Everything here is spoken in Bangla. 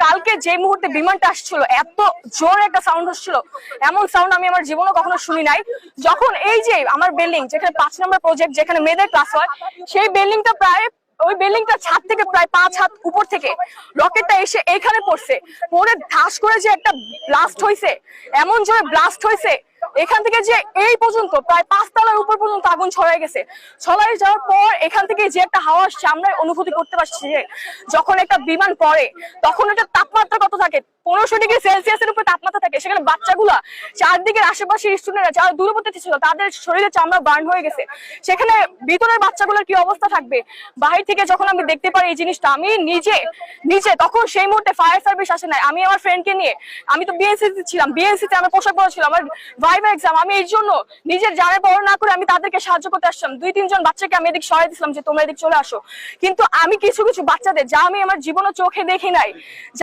কালকে যে মুহূর্তে বিমানটা আসছিল এত জোরে একটা সাউন্ড হচ্ছিল, এমন সাউন্ড আমি আমার জীবনে কখনো শুনি নাই। যখন এই যে আমার বিল্ডিং যেখানে 5 নম্বর প্রজেক্ট যেখানে মেয়েদের ক্লাস হয়, সেই বিল্ডিংটা ওই বিল্ডিংটা ছাদ থেকে প্রায় 5 হাত উপর থেকে রকেটটা এসে এখানে পড়ছে, পরে ধাস করে যে একটা ব্লাস্ট হয়েছে, এমন জোরে ব্লাস্ট হয়েছে এখান থেকে যে এই পর্যন্ত প্রায় 5 তলার উপর পর্যন্ত আগুন ছড়াই গেছে। ছড়াই যাওয়ার পর এখান থেকে যে একটা হাওয়া আসছে আমরা অনুভূতি করতে পারছি যে যখন একটা বিমান পড়ে তখন এটা তাপমাত্রা কত থাকে, 1500 ডিগ্রি সেলসিয়াসের উপরে তাপমাত্রা থাকে। সেখানে বাচ্চাগুলা চারদিকের আশেপাশের স্টুডেন্টরা যারা দূরবর্তী ছিল তাদের শরীরে চামড়া বার্ন হয়ে গেছে। সেখানে ভিতরের বাচ্চাগুলোর কি অবস্থা থাকবে। বাহির থেকে যখন আমি দেখতে পারি এই জিনিসটা, আমি নিজে তখন সেই মুহূর্তে ফায়ার সার্ভিস আসে নাই, আমি আমার ফ্রেন্ডকে নিয়ে, আমি তো বিএনসিতে ছিলাম, বিএনসিতে আমার পোশাক পরা ছিল, আমার ভাইভা এক্সাম, আমি এই জন্য নিজের জানে বড় না করে আমি তাদেরকে সাহায্য করতে আসলাম। 2-3 জন বাচ্চাকে আমি এদিক সরাই দিছিলাম যে তোমরা এদিক চলে আসো। কিন্তু আমি কিছু বাচ্চাদের যা আমি আমার জীবনে চোখে দেখি নাই,